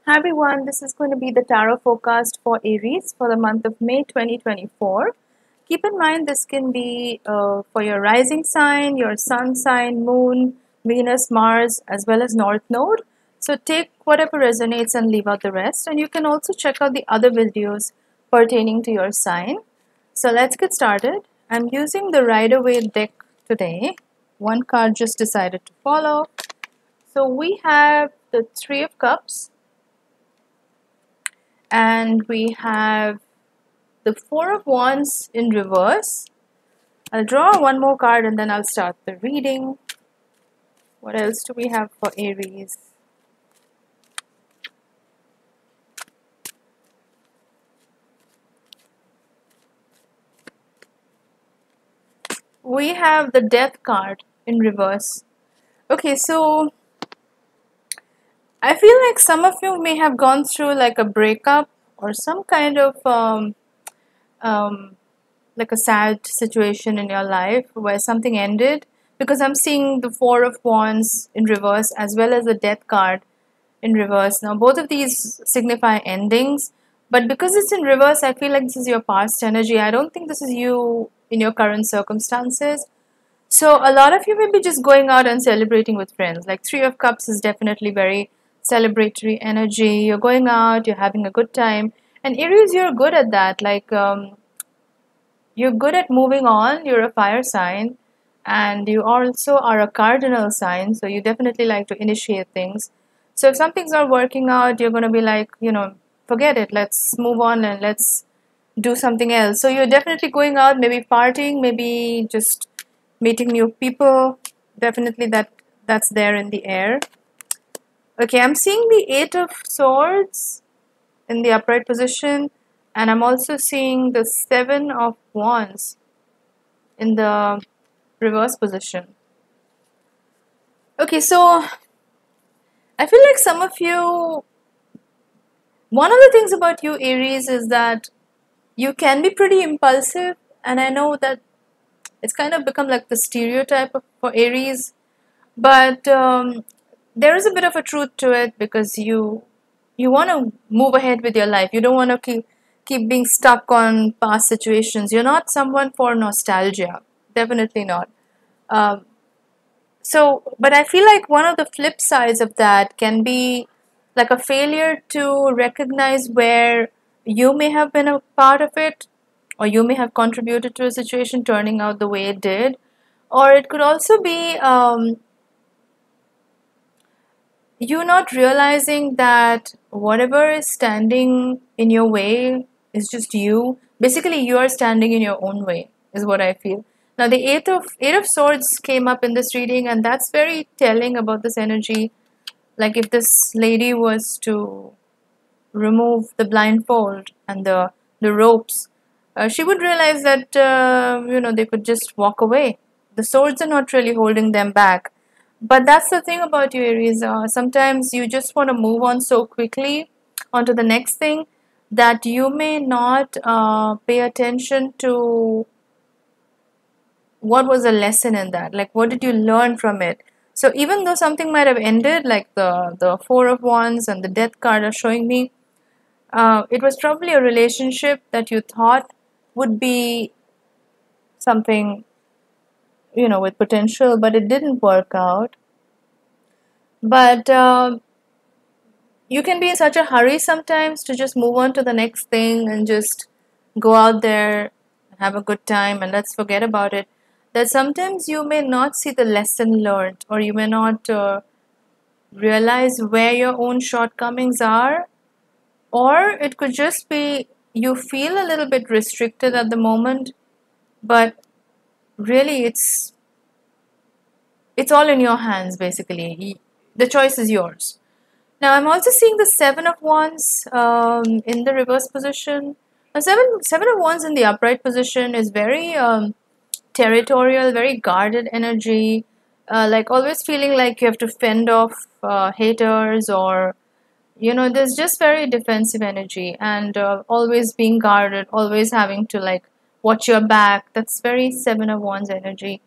Hi everyone, this is going to be the tarot forecast for Aries for the month of May 2024. Keep in mind this can be for your rising sign, your sun sign, moon, Venus, Mars, as well as North Node. So take whatever resonates and leave out the rest. And you can also check out the other videos pertaining to your sign. So let's get started. I'm using the Rider-Waite deck today. One card just decided to follow. So we have the Three of Cups. And we have the Four of Wands in reverse. I'll draw one more card and then I'll start the reading. What else do we have for Aries? We have the Death card in reverse. Okay, so I feel like some of you may have gone through like a breakup or some kind of like a sad situation in your life where something ended, because I'm seeing the Four of Wands in reverse as well as the Death card in reverse. Now both of these signify endings, but because it's in reverse, I feel like this is your past energy. I don't think this is you in your current circumstances. So a lot of you may be just going out and celebrating with friends. Like Three of Cups is definitely very celebratory energy. You're going out, you're having a good time. And Aries, you're good at that. Like you're good at moving on. You're a fire sign. And you also are a cardinal sign. So you definitely like to initiate things. So if something's not working out, you're going to be like, forget it. Let's move on and let's do something else. So you're definitely going out, maybe partying, maybe just meeting new people. Definitely that's there in the air. Okay, I'm seeing the Eight of Swords in the upright position, and I'm also seeing the Seven of Wands in the reverse position. Okay, so I feel like some of you, one of the things about you, Aries, is that you can be pretty impulsive, and I know that it's kind of become like the stereotype for Aries, but there is a bit of a truth to it, because you want to move ahead with your life. You don't want to keep being stuck on past situations. You're not someone for nostalgia, definitely not. But I feel like one of the flip sides of that can be like a failure to recognize where you may have been a part of it, or you may have contributed to a situation turning out the way it did. Or it could also be you not realizing that whatever is standing in your way is just you. Basically, you are standing in your own way, is what I feel. Now, the Eight of Swords came up in this reading, and that's very telling about this energy. Like if this lady was to remove the blindfold and the ropes, she would realize that they could just walk away. The swords are not really holding them back. But that's the thing about you, Aries. Sometimes you just want to move on so quickly onto the next thing that you may not pay attention to what was the lesson in that. Like, what did you learn from it? So even though something might have ended, like the Four of Wands and the Death card are showing me, it was probably a relationship that you thought would be something, with potential, but it didn't work out. But you can be in such a hurry sometimes to just move on to the next thing and just go out there and have a good time and let's forget about it. That sometimes you may not see the lesson learned, or you may not realize where your own shortcomings are, or it could just be you feel a little bit restricted at the moment, but really it's all in your hands. Basically, the choice is yours. Now I'm also seeing the Seven of Wands in the reverse position. Now seven of Wands in the upright position is very territorial, very guarded energy, like always feeling like you have to fend off haters, or there's just very defensive energy, and always being guarded, always having to like watch your back. That's very Seven of Wands energy.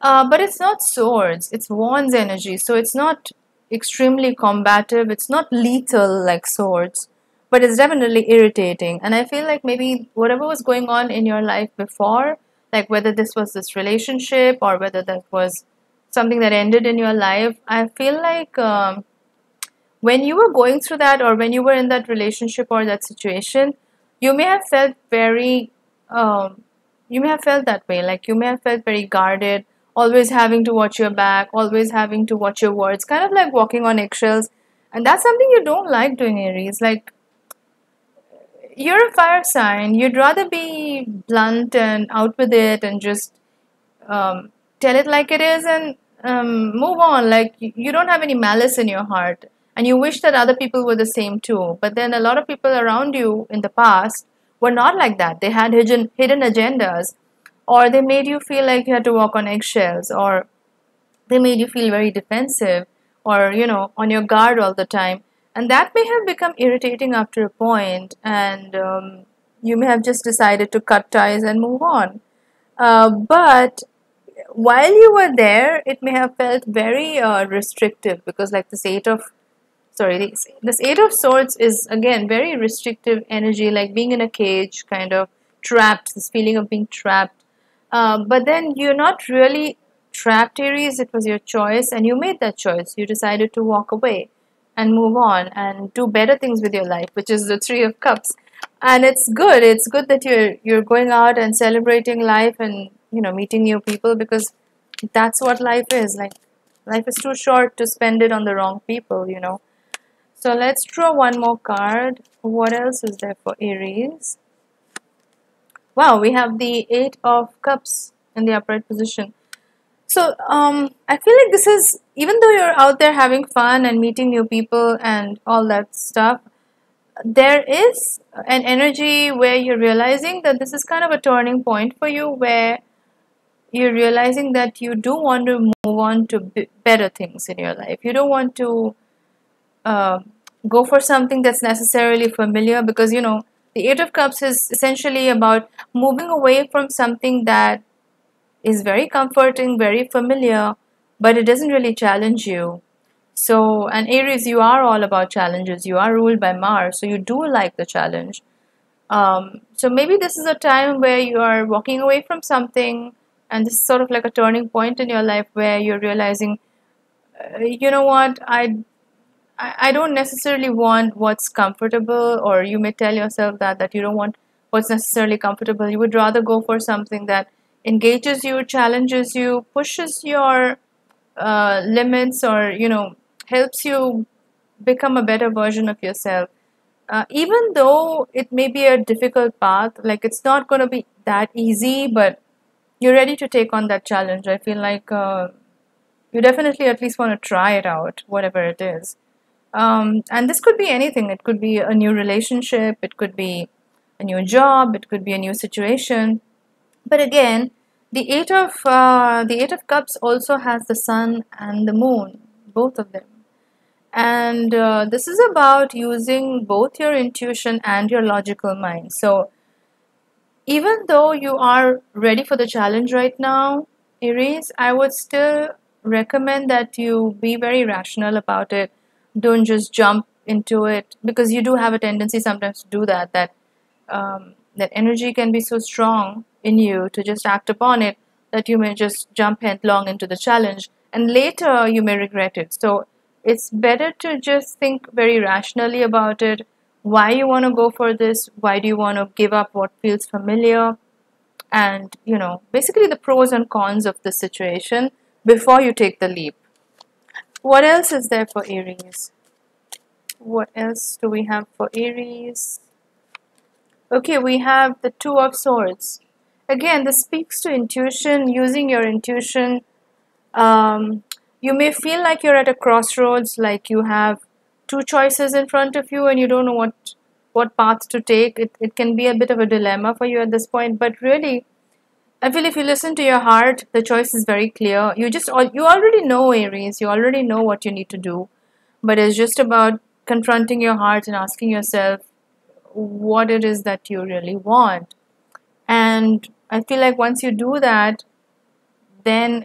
But it's not swords, it's wands energy. So it's not extremely combative. It's not lethal like swords, but it's definitely irritating. And I feel like maybe whatever was going on in your life before, like whether this was this relationship or whether that was something that ended in your life, I feel like when you were going through that, or when you were in that relationship or that situation, you may have felt very um, you may have felt that way, like you may have felt very guarded, always having to watch your back, always having to watch your words, kind of like walking on eggshells. And that's something you don't like doing, Aries. Like, you're a fire sign, you'd rather be blunt and out with it and just tell it like it is, and move on. Like, you don't have any malice in your heart, and you wish that other people were the same too. But then a lot of people around you in the past were not like that. They had hidden agendas, or they made you feel like you had to walk on eggshells, or they made you feel very defensive, or on your guard all the time. And that may have become irritating after a point, and you may have just decided to cut ties and move on. But while you were there, it may have felt very restrictive, because like this eight of swords is again very restrictive energy, like being in a cage, kind of trapped, this feeling of being trapped. But then you're not really trapped, Aries. It was your choice, and you made that choice. You decided to walk away and move on and do better things with your life, which is the Three of Cups. And it's good. It's good that you're going out and celebrating life, and meeting new people, because that's what life is. Like, life is too short to spend it on the wrong people. So let's draw one more card. What else is there for Aries? Wow, we have the Eight of Cups in the upright position. So I feel like this is, even though you're out there having fun and meeting new people and all that stuff, there is an energy where you're realizing that this is kind of a turning point for you, where you're realizing that you do want to move on to better things in your life. You don't want to uh, go for something that's necessarily familiar, because the Eight of Cups is essentially about moving away from something that is very comforting, very familiar, but it doesn't really challenge you. So, and Aries, you are all about challenges. You are ruled by Mars, so you do like the challenge. So maybe this is a time where you are walking away from something, and this is sort of like a turning point in your life, where you're realizing, you know what, I don't necessarily want what's comfortable, or you may tell yourself that you don't want what's necessarily comfortable. You would rather go for something that engages you, challenges you, pushes your limits, or helps you become a better version of yourself. Even though it may be a difficult path, like it's not going to be that easy, but you're ready to take on that challenge. I feel like you definitely at least want to try it out, whatever it is. And this could be anything. It could be a new relationship, it could be a new job, it could be a new situation. But again, the Eight of Cups also has the Sun and the Moon, both of them. And this is about using both your intuition and your logical mind. So even though you are ready for the challenge right now, Aries, I would still recommend that you be very rational about it. Don't just jump into it, because you do have a tendency sometimes to do that. That energy can be so strong in you to just act upon it, that you may just jump headlong into the challenge, and later you may regret it. So it's better to just think very rationally about it. Why you want to go for this? Why do you want to give up what feels familiar? And basically the pros and cons of the situation before you take the leap. What else is there for Aries? What else do we have for Aries? Okay, we have the Two of Swords. Again, this speaks to intuition, using your intuition. You may feel like you're at a crossroads, like you have two choices in front of you and you don't know what path to take. It can be a bit of a dilemma for you at this point, but really, I feel if you listen to your heart, the choice is very clear. You already know, Aries. You already know what you need to do, but it's just about confronting your heart and asking yourself what it is that you really want. And I feel like once you do that, then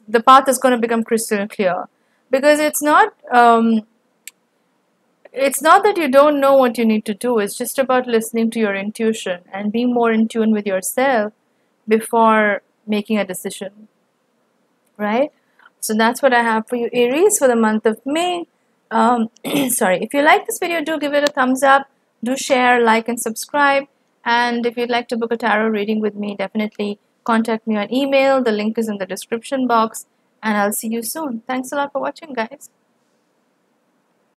the path is going to become crystal clear. because it's not that you don't know what you need to do. It's just about listening to your intuition and being more in tune with yourself before making a decision, right? So that's what I have for you, Aries, for the month of May. Sorry, if you like this video, do give it a thumbs up, do share, like, and subscribe. And if you'd like to book a tarot reading with me, definitely contact me on email. The link is in the description box, and I'll see you soon. Thanks a lot for watching, guys.